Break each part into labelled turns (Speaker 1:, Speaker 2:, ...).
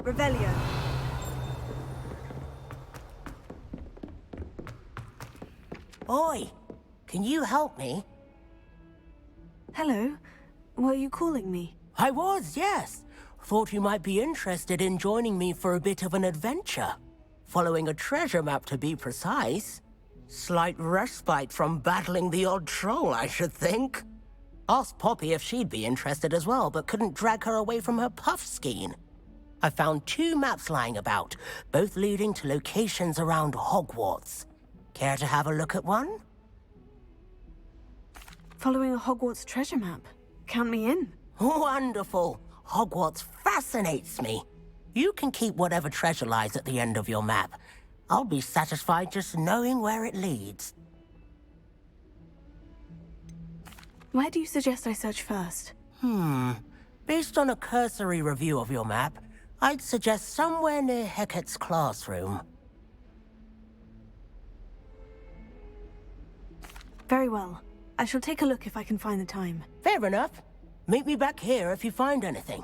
Speaker 1: Revelio.
Speaker 2: Oi! Can you help me?
Speaker 1: Hello. Were you calling me?
Speaker 2: I was, yes. Thought you might be interested in joining me for a bit of an adventure. Following a treasure map, to be precise. Slight respite from battling the odd troll, I should think. Asked Poppy if she'd be interested as well, but couldn't drag her away from her puff skein. I found 2 maps lying about, both leading to locations around Hogwarts. Care to have a look at one?
Speaker 1: Following a Hogwarts treasure map. Count me in.
Speaker 2: Wonderful. Hogwarts fascinates me. You can keep whatever treasure lies at the end of your map. I'll be satisfied just knowing where it leads.
Speaker 1: Where do you suggest I search first?
Speaker 2: Based on a cursory review of your map, I'd suggest somewhere near Hecat's classroom.
Speaker 1: Very well. I shall take a look if I can find the time.
Speaker 2: Fair enough. Meet me back here if you find anything.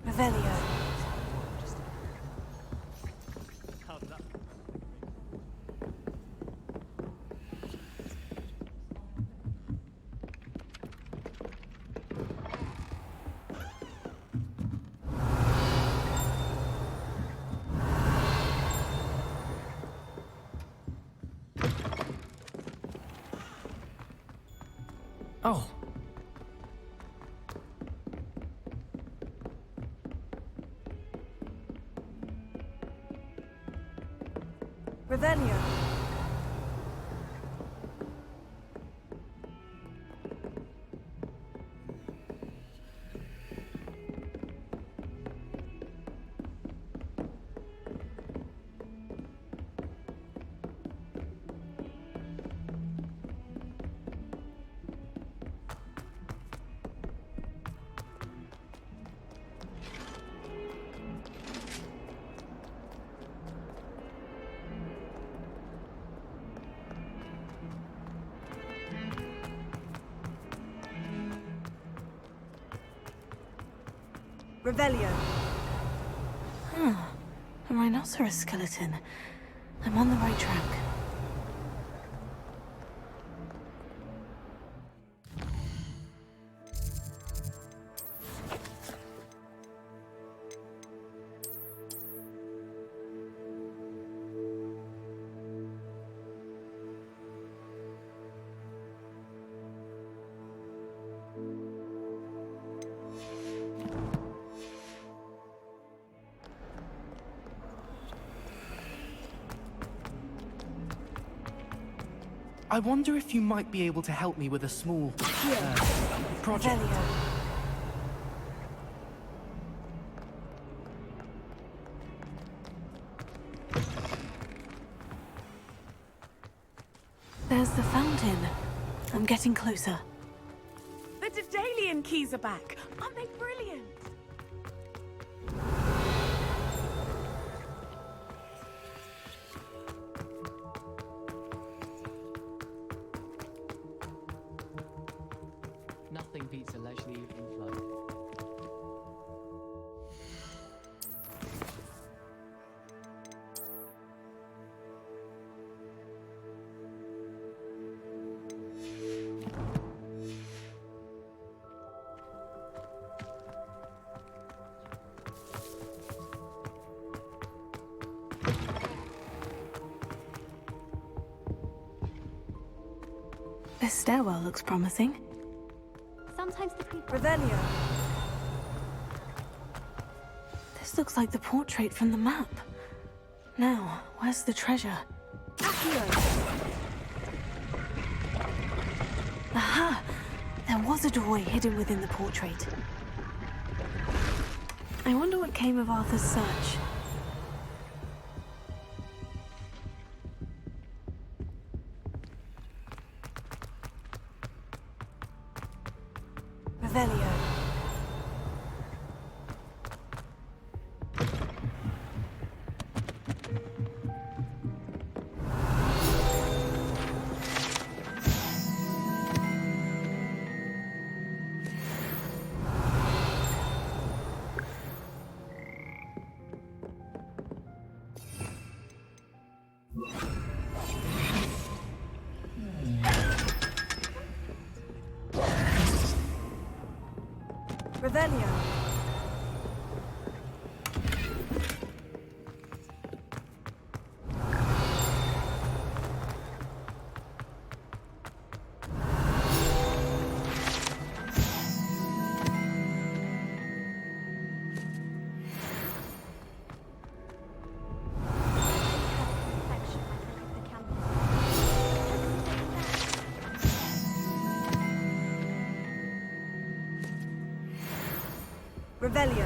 Speaker 1: Revelio.
Speaker 3: Oh.
Speaker 1: Revelio. Revelio. A rhinoceros skeleton. I'm on the right track.
Speaker 3: I wonder if you might be able to help me with a small project.
Speaker 1: Revelio. There's the fountain. I'm getting closer.
Speaker 4: The Daedalian keys are back. Aren't they brilliant?
Speaker 5: Nothing beats a leisurely evening flight.
Speaker 1: This stairwell looks promising.
Speaker 4: Sometimes the people...
Speaker 1: Revelio. This looks like the portrait from the map. Now, where's the treasure?
Speaker 4: Accio.
Speaker 1: Aha! There was a doorway hidden within the portrait. I wonder what came of Arthur's search. Revelio. Revelio. Revelio.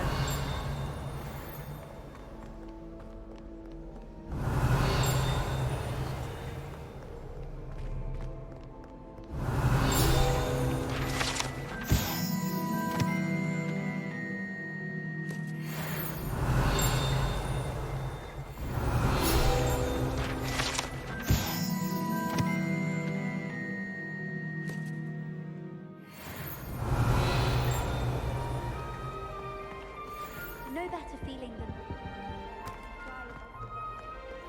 Speaker 6: No better feeling than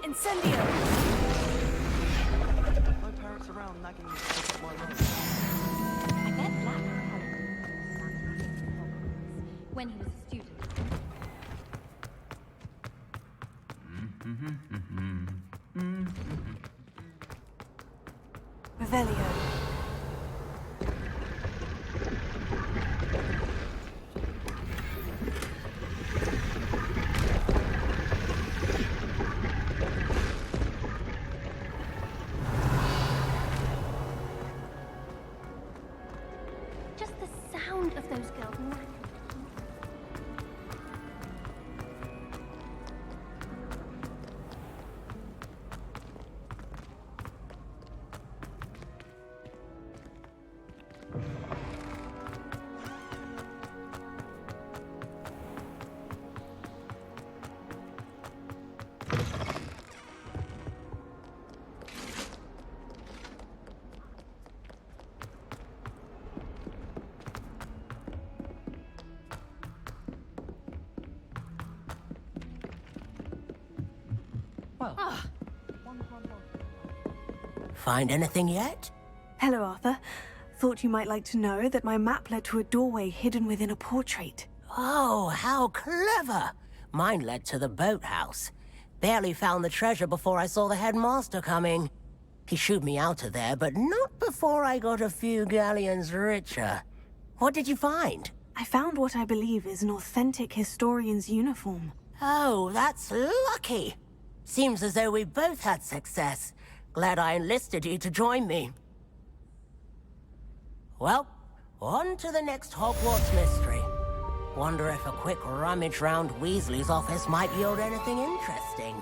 Speaker 1: Incendio!
Speaker 7: No parents around nagging me to pick up my role.
Speaker 6: I bet Black had Hogwarts when he was a student.
Speaker 1: Revelio.
Speaker 6: Just the sound of those girls nagging.
Speaker 5: Well,
Speaker 2: Find anything yet?
Speaker 1: Hello, Arthur. Thought you might like to know that my map led to a doorway hidden within a portrait.
Speaker 2: Oh, how clever! Mine led to the boathouse. Barely found the treasure before I saw the headmaster coming. He shooed me out of there, but not before I got a few galleons richer. What did you find?
Speaker 1: I found what I believe is an authentic historian's uniform.
Speaker 2: Oh, that's lucky. Seems as though we both had success. Glad I enlisted you to join me. Well, on to the next Hogwarts mystery. Wonder if a quick rummage round Weasley's office might yield anything interesting.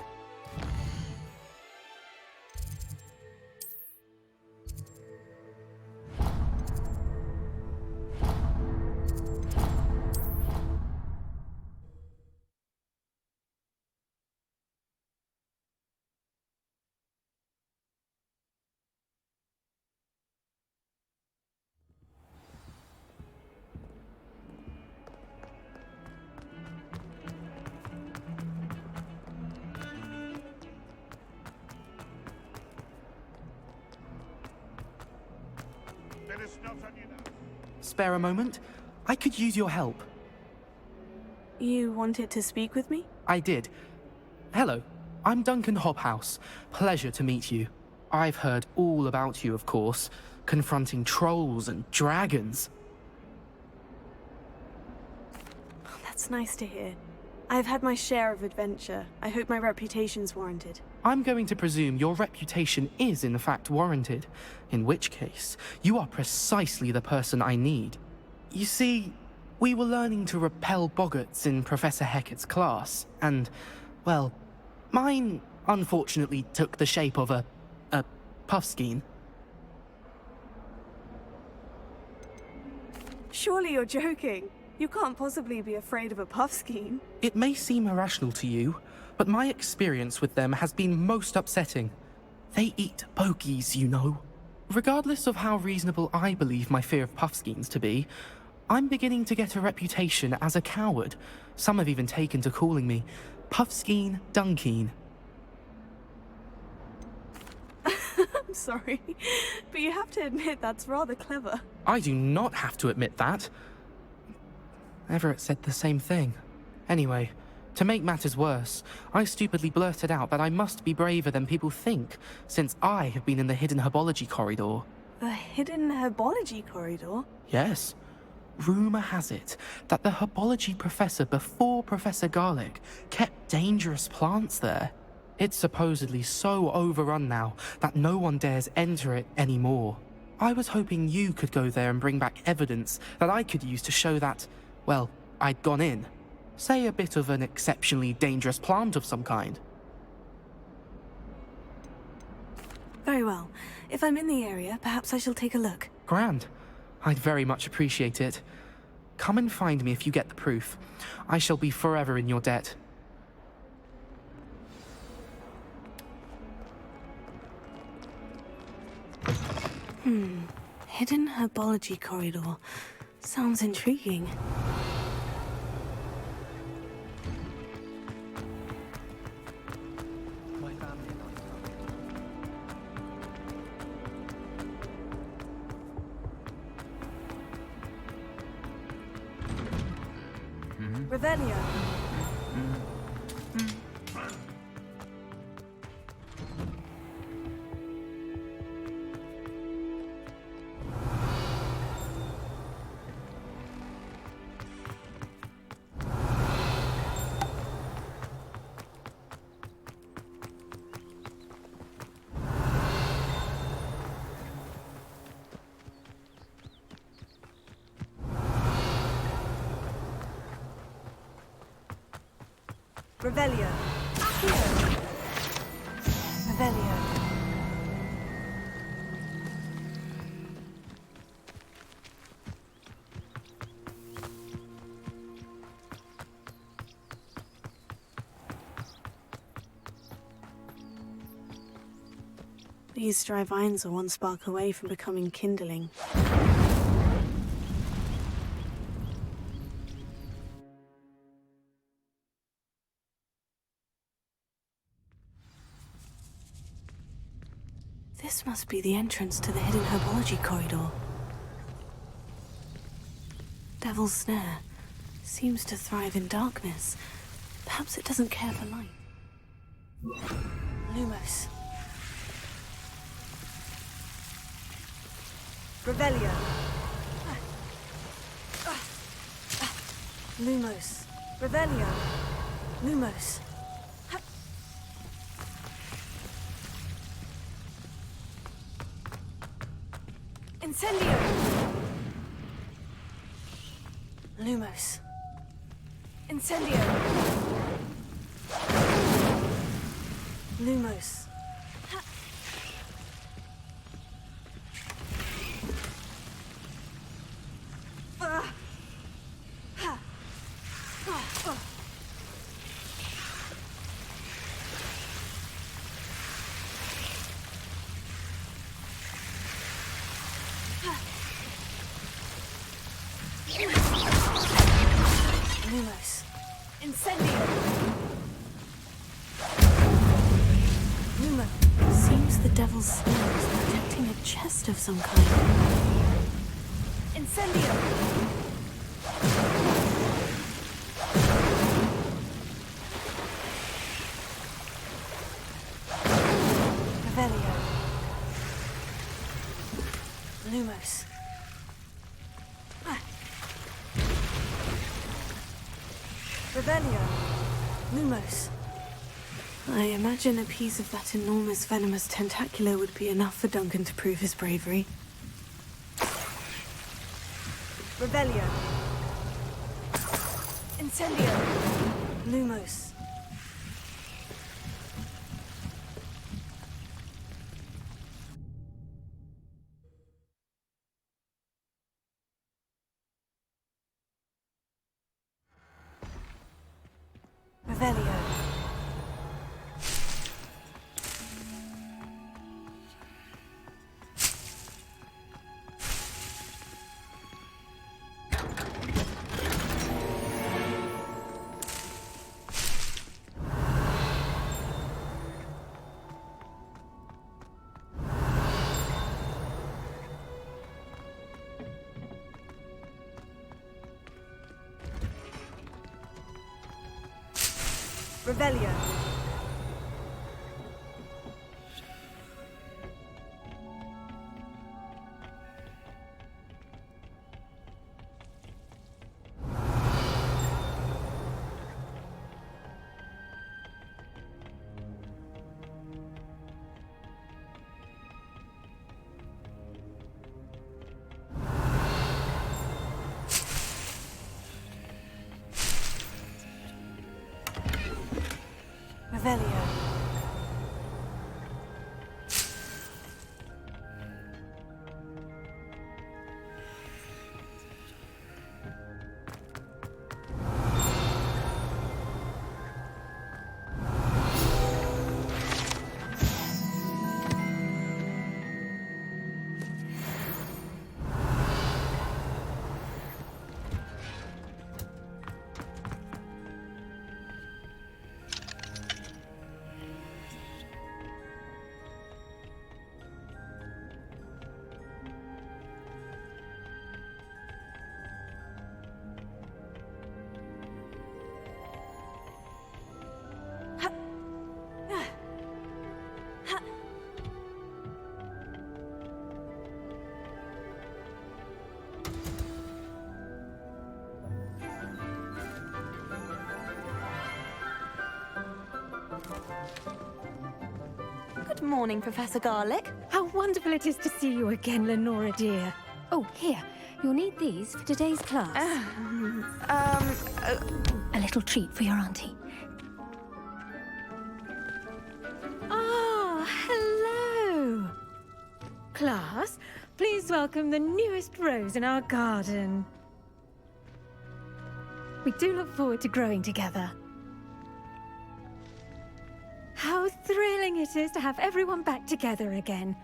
Speaker 3: Spare a moment? I could use your help.
Speaker 1: You wanted to speak with me?
Speaker 3: I did. Hello, I'm Duncan Hobhouse. Pleasure to meet you. I've heard all about you, of course, confronting trolls and dragons.
Speaker 1: That's nice to hear. I've had my share of adventure. I hope my reputation's warranted.
Speaker 3: I'm going to presume your reputation is in fact warranted, in which case, you are precisely the person I need. You see, we were learning to repel boggarts in Professor Hecat's class, and, well, mine unfortunately took the shape of a puffskein.
Speaker 1: Surely you're joking. You can't possibly be afraid of a puffskein.
Speaker 3: It may seem irrational to you, but my experience with them has been most upsetting. They eat bogies, you know. Regardless of how reasonable I believe my fear of puffskeins to be, I'm beginning to get a reputation as a coward. Some have even taken to calling me Puffskein Dunkeen.
Speaker 1: I'm sorry, but you have to admit that's rather clever.
Speaker 3: I do not have to admit that. Everett said the same thing. Anyway, to make matters worse, I stupidly blurted out that I must be braver than people think, since I have been in the hidden herbology corridor.
Speaker 1: The hidden herbology corridor?
Speaker 3: Yes. Rumor has it that the herbology professor before Professor Garlic kept dangerous plants there. It's supposedly so overrun now that no one dares enter it anymore. I was hoping you could go there and bring back evidence that I could use to show that, well, I'd gone in. Say a bit of an exceptionally dangerous plant of some kind.
Speaker 1: Very well. If I'm in the area, perhaps I shall take a look.
Speaker 3: Grand. I'd very much appreciate it. Come and find me if you get the proof. I shall be forever in your debt.
Speaker 1: Hidden herbology corridor. Sounds intriguing.
Speaker 7: My family and I
Speaker 1: Revelio. Revelio. Accio. Revelio. These dry vines are one spark away from becoming kindling. This must be the entrance to the hidden herbology corridor. Devil's Snare seems to thrive in darkness. Perhaps it doesn't care for light. Lumos. Revelio. Lumos. Revelio. Lumos. Incendio! Lumos. Incendio! Lumos. Lumos. Incendio! Lumo. Seems the Devil's Snare is protecting a chest of some kind. Incendio! Revelio. Lumos. Revelio. Lumos. I imagine a piece of that enormous venomous tentacular would be enough for Duncan to prove his bravery. Revelio. Incendio. Lumos. Revelio. Revelio. Revelio.
Speaker 8: Good morning, Professor Garlic.
Speaker 9: How wonderful it is to see you again, Lenora dear. Oh, here. You'll need these for today's class. A little treat for your auntie. Ah, hello. Class, please welcome the newest rose in our garden. We do look forward to growing together. How thrilling it is to have everyone back together again.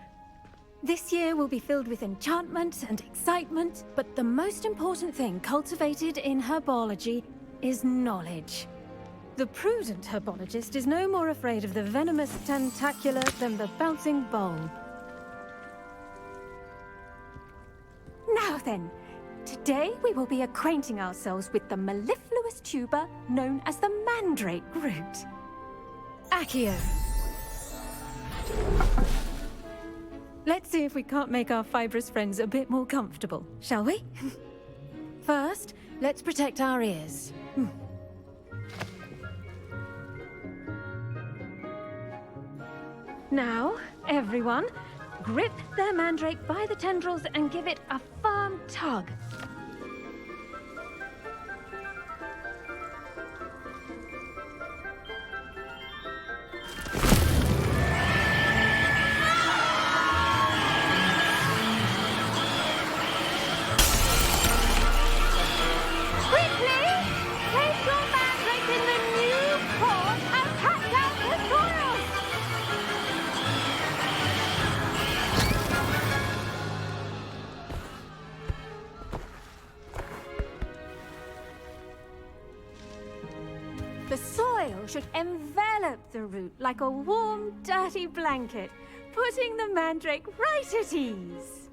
Speaker 9: This year will be filled with enchantment and excitement, but the most important thing cultivated in herbology is knowledge. The prudent herbologist is no more afraid of the venomous tentacular than the bouncing bulb. Now then, today we will be acquainting ourselves with the mellifluous tuber known as the mandrake root. Accio. Let's see if we can't make our fibrous friends a bit more comfortable, shall we? First, let's protect our ears. Now, everyone, grip their mandrake by the tendrils and give it a firm tug. The soil should envelop the root like a warm, dirty blanket, putting the mandrake right at ease.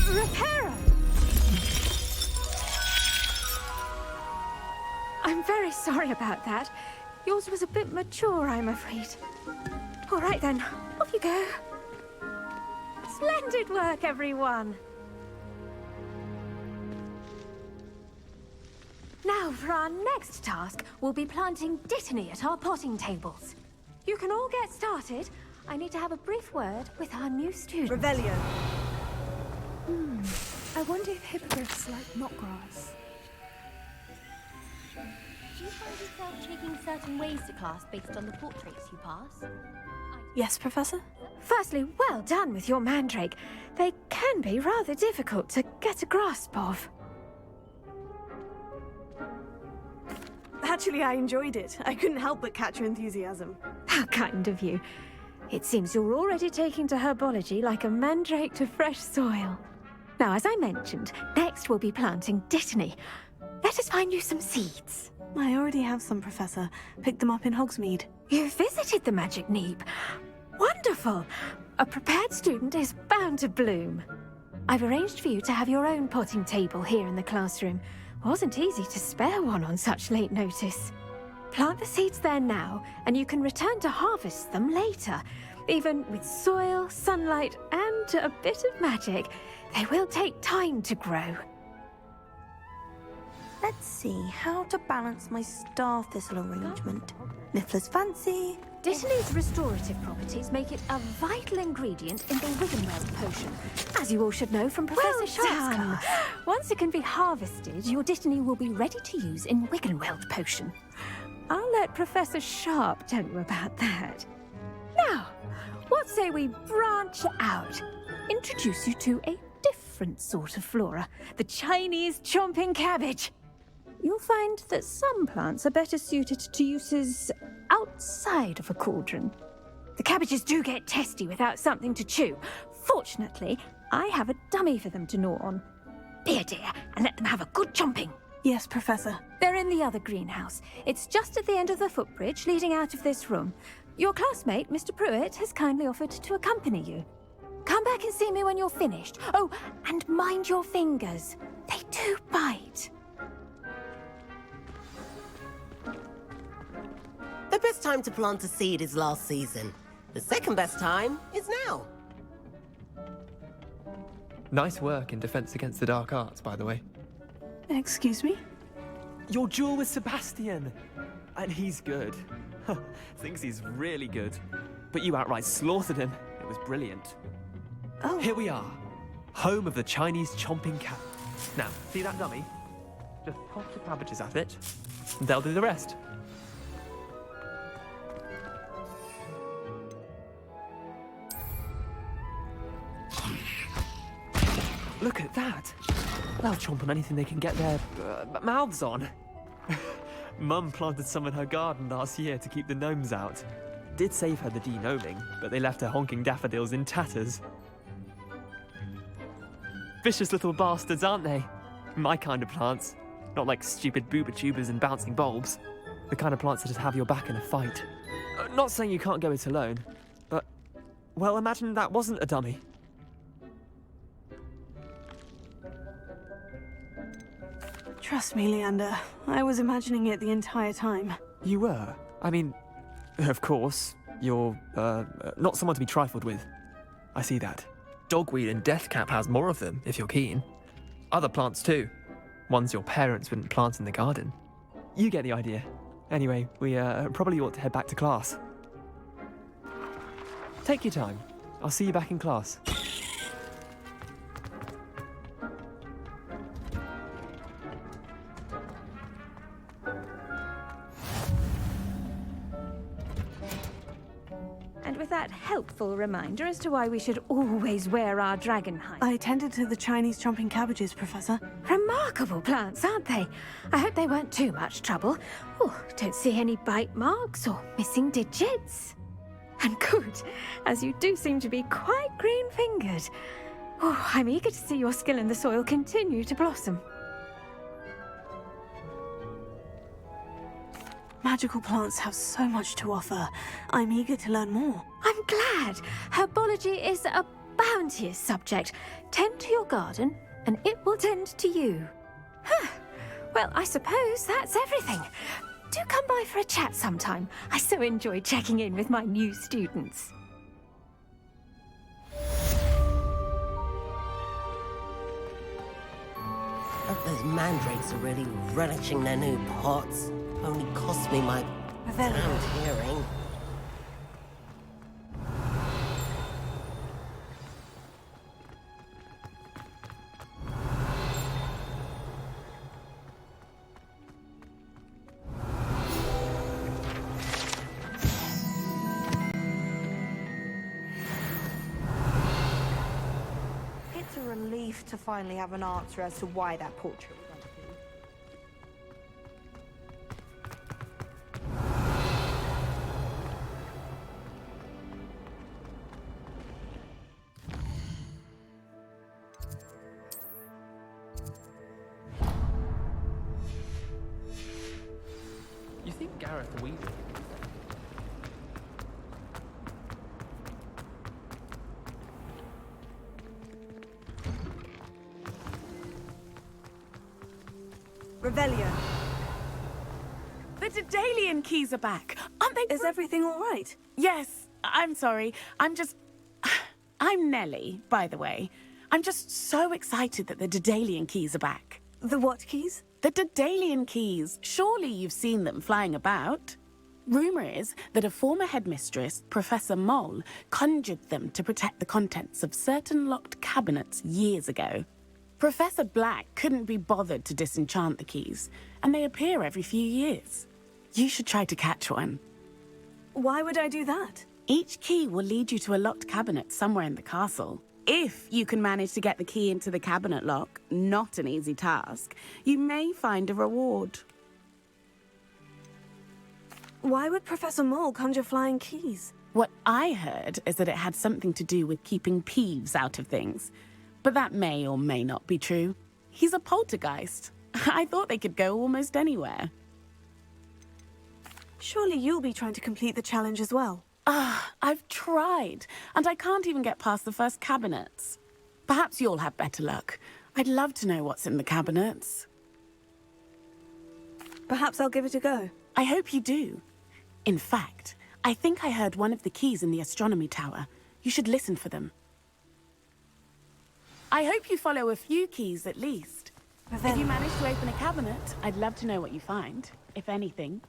Speaker 9: Reparo! I'm very sorry about that. Yours was a bit mature, I'm afraid. All right then, off you go. Splendid work, everyone. Now for our next task, we'll be planting dittany at our potting tables. You can all get started. I need to have a brief word with our new student.
Speaker 8: Revelio.
Speaker 1: I wonder if hippogriffs like knotgrass.
Speaker 6: Do you find yourself taking certain ways to class based on the portraits you pass?
Speaker 1: Yes, Professor?
Speaker 9: Firstly, well done with your mandrake. They can be rather difficult to get a grasp of.
Speaker 1: Actually, I enjoyed it. I couldn't help but catch your enthusiasm.
Speaker 9: How kind of you. It seems you're already taking to herbology like a mandrake to fresh soil. Now, as I mentioned, next we'll be planting dittany. Let us find you some seeds.
Speaker 1: I already have some, Professor. Picked them up in Hogsmeade.
Speaker 9: You visited the Magic Neep. Wonderful! A prepared student is bound to bloom. I've arranged for you to have your own potting table here in the classroom. Wasn't easy to spare one on such late notice. Plant the seeds there now, and you can return to harvest them later. Even with soil, sunlight, and a bit of magic, they will take time to grow.
Speaker 8: Let's see how to balance my star thistle arrangement. Niffler's fancy.
Speaker 9: Dittany's restorative properties make it a vital ingredient in the Wiggenweld potion, as you all should know from Professor Sharp's class. Once it can be harvested, your dittany will be ready to use in Wiggenweld potion. I'll let Professor Sharp tell you about that. Now, what say we branch out? Introduce you to a different sort of flora, the Chinese chomping cabbage. You'll find that some plants are better suited to uses outside of a cauldron. The cabbages do get testy without something to chew. Fortunately, I have a dummy for them to gnaw on. Be a dear and let them have a good chomping.
Speaker 1: Yes, Professor.
Speaker 9: They're in the other greenhouse. It's just at the end of the footbridge leading out of this room. Your classmate, Mr. Pruitt, has kindly offered to accompany you. Come back and see me when you're finished. Oh, and mind your fingers. They do bite.
Speaker 2: The best time to plant a seed is last season. The second best time is now.
Speaker 7: Nice work in Defense Against the Dark Arts, by the way.
Speaker 1: Excuse me?
Speaker 10: Your duel with Sebastian! And he's good. Thinks he's really good. But you outright slaughtered him. It was brilliant.
Speaker 1: Oh.
Speaker 10: Here we are. Home of the Chinese chomping cat. Now, see that dummy? Just toss the cabbages at it, and they'll do the rest. Look at that! They'll chomp on anything they can get their mouths on. Mum planted some in her garden last year to keep the gnomes out. Did save her the de-gnoming, but they left her honking daffodils in tatters. Vicious little bastards, aren't they? My kind of plants. Not like stupid booba tubers and bouncing bulbs. The kind of plants that just have your back in a fight. Not saying you can't go it alone, but... well, imagine that wasn't a dummy.
Speaker 1: Trust me, Leander. I was imagining it the entire time.
Speaker 10: You were? I mean, of course, you're, not someone to be trifled with. I see that. Dogweed and deathcap has more of them, if you're keen. Other plants too. Ones your parents wouldn't plant in the garden. You get the idea. Anyway, we, probably ought to head back to class. Take your time. I'll see you back in class.
Speaker 9: And with that helpful reminder as to why we should always wear our dragon hide.
Speaker 1: I tended to the Chinese chomping cabbages, Professor.
Speaker 9: Remarkable plants, aren't they? I hope they weren't too much trouble. Oh, don't see any bite marks or missing digits. And good, as you do seem to be quite green-fingered. Oh, I'm eager to see your skill in the soil continue to blossom.
Speaker 1: Magical plants have so much to offer. I'm eager to learn more.
Speaker 9: I'm glad. Herbology is a bounteous subject. Tend to your garden, and it will tend to you. Huh. Well, I suppose that's everything. Do come by for a chat sometime. I so enjoy checking in with my new students.
Speaker 2: Hope those mandrakes are really relishing their new pots. Only cost me my damned hearing.
Speaker 8: It's a relief to finally have an answer as to why that portrait was empty.
Speaker 7: You think Gareth Weaver?
Speaker 8: Revelio.
Speaker 4: The Daedalian keys are back. Aren't they?
Speaker 1: Is everything all right?
Speaker 4: Yes. I'm sorry. I'm Nellie, by the way. I'm just so excited that the Daedalian keys are back.
Speaker 1: The what keys?
Speaker 4: The Daedalian keys. Surely you've seen them flying about. Rumour is that a former headmistress, Professor Mole, conjured them to protect the contents of certain locked cabinets years ago. Professor Black couldn't be bothered to disenchant the keys, and they appear every few years. You should try to catch one.
Speaker 1: Why would I do that?
Speaker 4: Each key will lead you to a locked cabinet somewhere in the castle. If you can manage to get the key into the cabinet lock, not an easy task, you may find a reward.
Speaker 1: Why would Professor Mole conjure flying keys?
Speaker 4: What I heard is that it had something to do with keeping Peeves out of things. But that may or may not be true. He's a poltergeist. I thought they could go almost anywhere.
Speaker 1: Surely you'll be trying to complete the challenge as well.
Speaker 4: I've tried, and I can't even get past the first cabinets. Perhaps you'll have better luck. I'd love to know what's in the cabinets.
Speaker 1: Perhaps I'll give it a go.
Speaker 4: I hope you do. In fact, I think I heard one of the keys in the astronomy tower. You should listen for them. I hope you follow a few keys at least. If you manage to open a cabinet, I'd love to know what you find, if anything.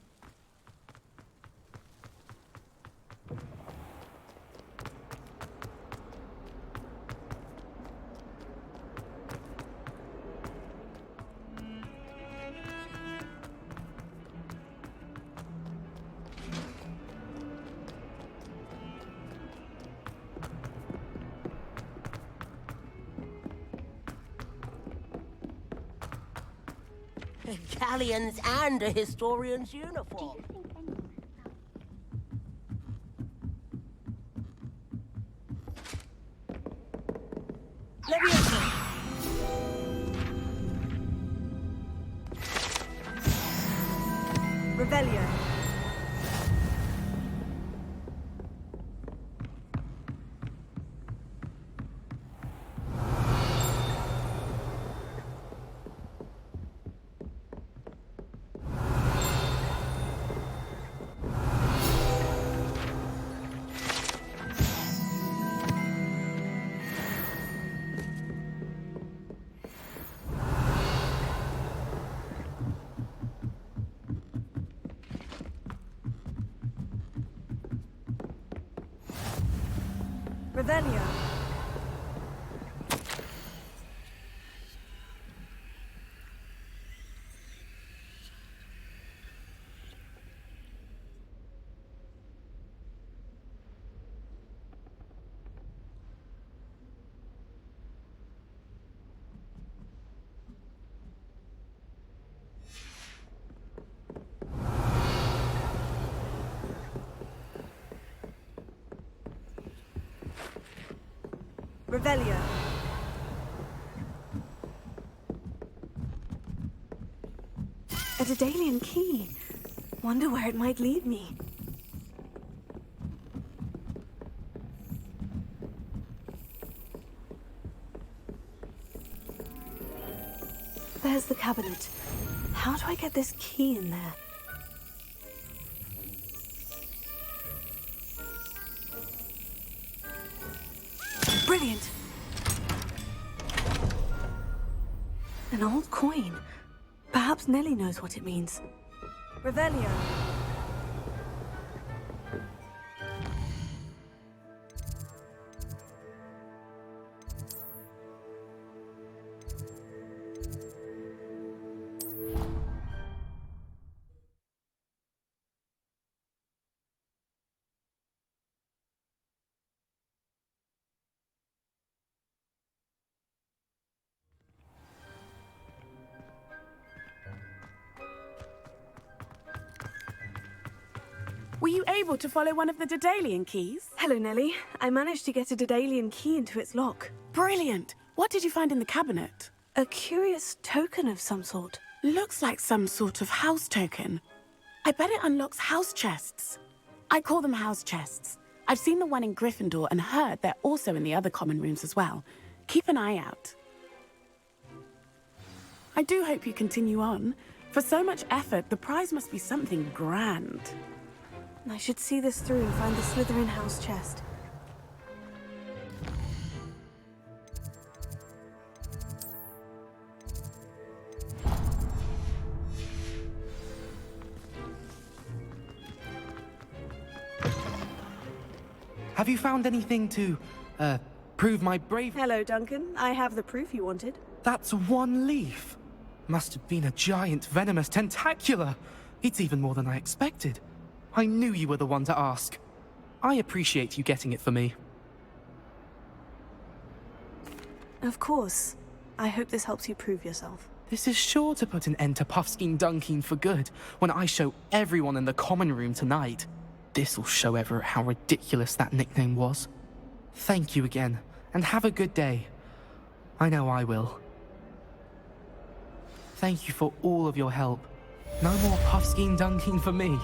Speaker 2: Galleons and a historian's uniform.
Speaker 8: Revelio. Revelio. Revelio.
Speaker 1: A Daedalian key. Wonder where it might lead me. There's the cabinet. How do I get this key in there? Brilliant! An old coin. Perhaps Nellie knows what it means. Revelio.
Speaker 4: Were you able to follow one of the Daedalian keys?
Speaker 1: Hello, Nellie. I managed to get a Daedalian key into its lock.
Speaker 4: Brilliant! What did you find in the cabinet?
Speaker 1: A curious token of some sort.
Speaker 4: Looks like some sort of house token. I bet it unlocks house chests. I call them house chests. I've seen the one in Gryffindor and heard they're also in the other common rooms as well. Keep an eye out. I do hope you continue on. For so much effort, the prize must be something grand.
Speaker 1: I should see this through and find the Slytherin house chest.
Speaker 3: Have you found anything to, prove my brave...
Speaker 1: Hello, Duncan. I have the proof you wanted.
Speaker 3: That's one leaf. Must have been a giant venomous tentacula. It's even more than I expected. I knew you were the one to ask. I appreciate you getting it for me.
Speaker 1: Of course. I hope this helps you prove yourself.
Speaker 3: This is sure to put an end to Puffskein Dunkeen for good when I show everyone in the common room tonight. This'll show Everett how ridiculous that nickname was. Thank you again, and have a good day. I know I will. Thank you for all of your help. No more Puffskein Dunkeen for me.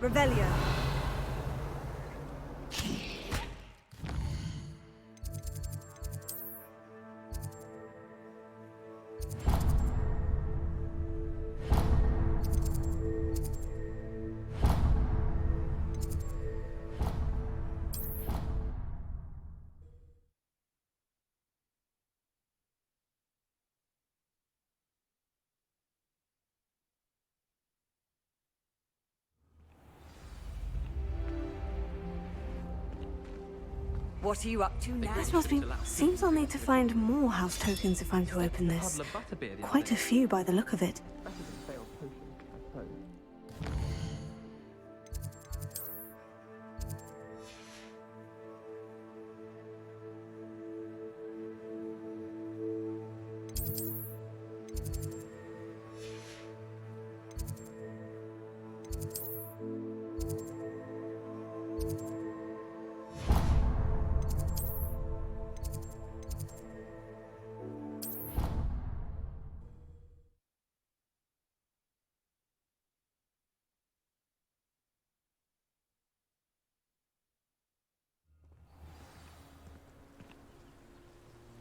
Speaker 1: Revelio.
Speaker 11: What are you up to now?
Speaker 1: This must be... Seems I'll need to find more house tokens if I'm to open this. Quite a few by the look of it.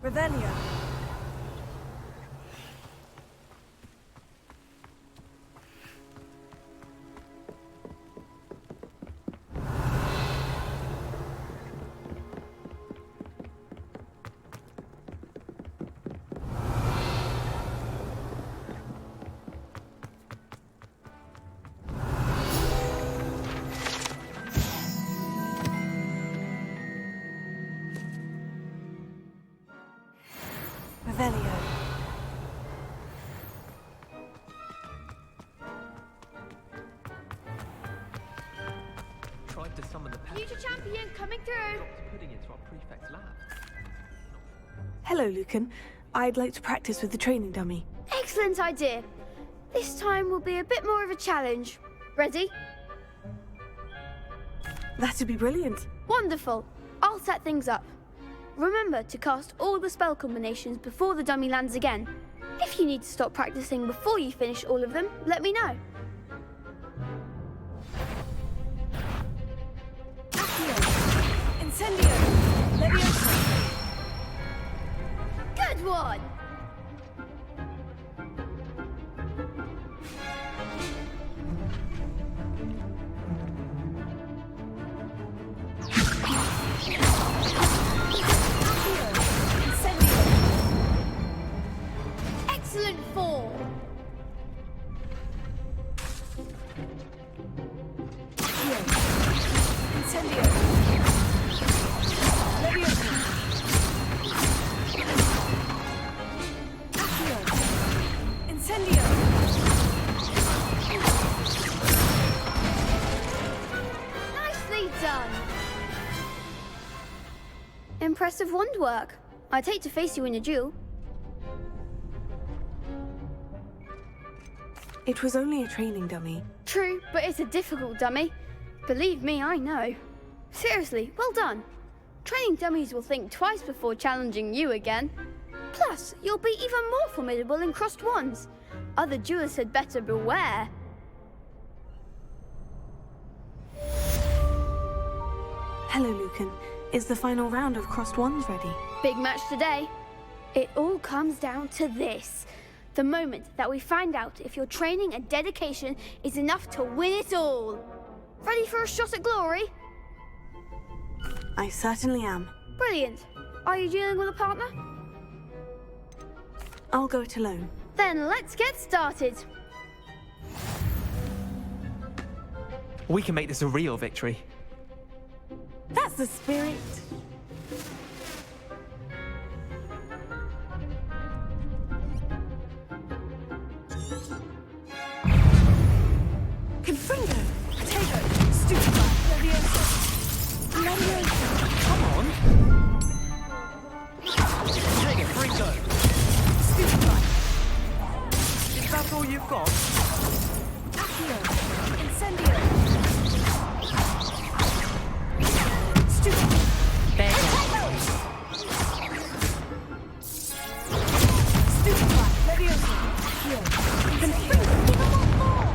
Speaker 1: Revelio. Revelio.
Speaker 7: Tried to summon the pest.
Speaker 6: Future champion coming through.
Speaker 7: Putting into our prefect's lab.
Speaker 1: Hello, Lucan. I'd like to practice with the training dummy.
Speaker 6: Excellent idea. This time will be a bit more of a challenge. Ready?
Speaker 1: That'd be brilliant.
Speaker 6: Wonderful. I'll set things up. Remember to cast all the spell combinations before the dummy lands again. If you need to stop practicing before you finish all of them, let me know.
Speaker 1: Incendio! Leviosa!
Speaker 6: Good one! Nicely done. Impressive wand work. I'd hate to face you in a duel.
Speaker 1: It was only a training dummy.
Speaker 6: True, but it's a difficult dummy. Believe me, I know. Seriously, well done. Training dummies will think twice before challenging you again. Plus, you'll be even more formidable in crossed wands. Other duelists had better beware.
Speaker 1: Hello, Lucan. Is the final round of crossed wands ready?
Speaker 6: Big match today. It all comes down to this. The moment that we find out if your training and dedication is enough to win it all. Ready for a shot at glory?
Speaker 1: I certainly am.
Speaker 6: Brilliant. Are you dealing with a partner?
Speaker 1: I'll go it alone.
Speaker 6: Then let's get started.
Speaker 10: We can make this a real victory.
Speaker 4: That's the spirit.
Speaker 11: Confringo! Potato! Stupefy! Leviosa! Leviosa! Come on!
Speaker 10: Take it, Fringo!
Speaker 11: Stupefy!
Speaker 10: Is that all you've got?
Speaker 11: Accio! Incendio! Stupefy! Stupefy! Leviosa! Accio! Confringo! Give them one more!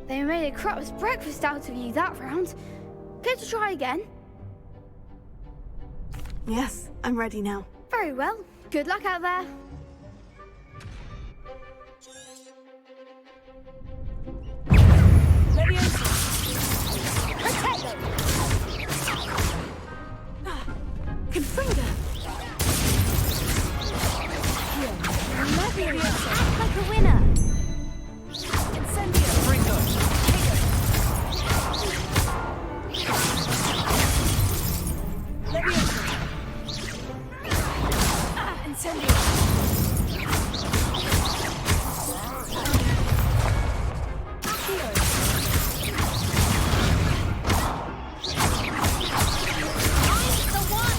Speaker 6: They made a crap's breakfast out of you that round. Care to try again?
Speaker 1: Yes, I'm ready now.
Speaker 6: Very well. Good luck out there.
Speaker 11: Leviosa! Potato! Confringo! Leviosa!
Speaker 6: Act like a winner.
Speaker 11: Incendio!
Speaker 10: Fringo!
Speaker 11: Leviosa! Incendio! Accio!
Speaker 6: I'm the one.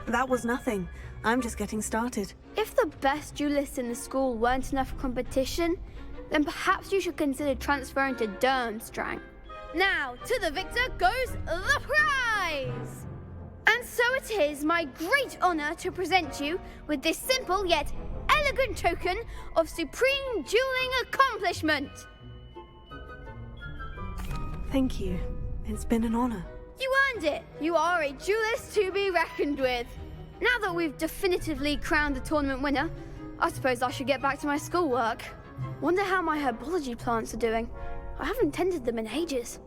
Speaker 1: That was nothing. I'm just getting started.
Speaker 6: If the best duelists in the school weren't enough for competition, then perhaps you should consider transferring to Durmstrang. Now, to the victor goes the prize! And so it is my great honor to present you with this simple yet elegant token of supreme dueling accomplishment.
Speaker 1: Thank you. It's been an honor.
Speaker 6: You earned it. You are a duelist to be reckoned with. Now that we've definitively crowned the tournament winner, I suppose I should get back to my schoolwork. Wonder how my herbology plants are doing. I haven't tended them in ages.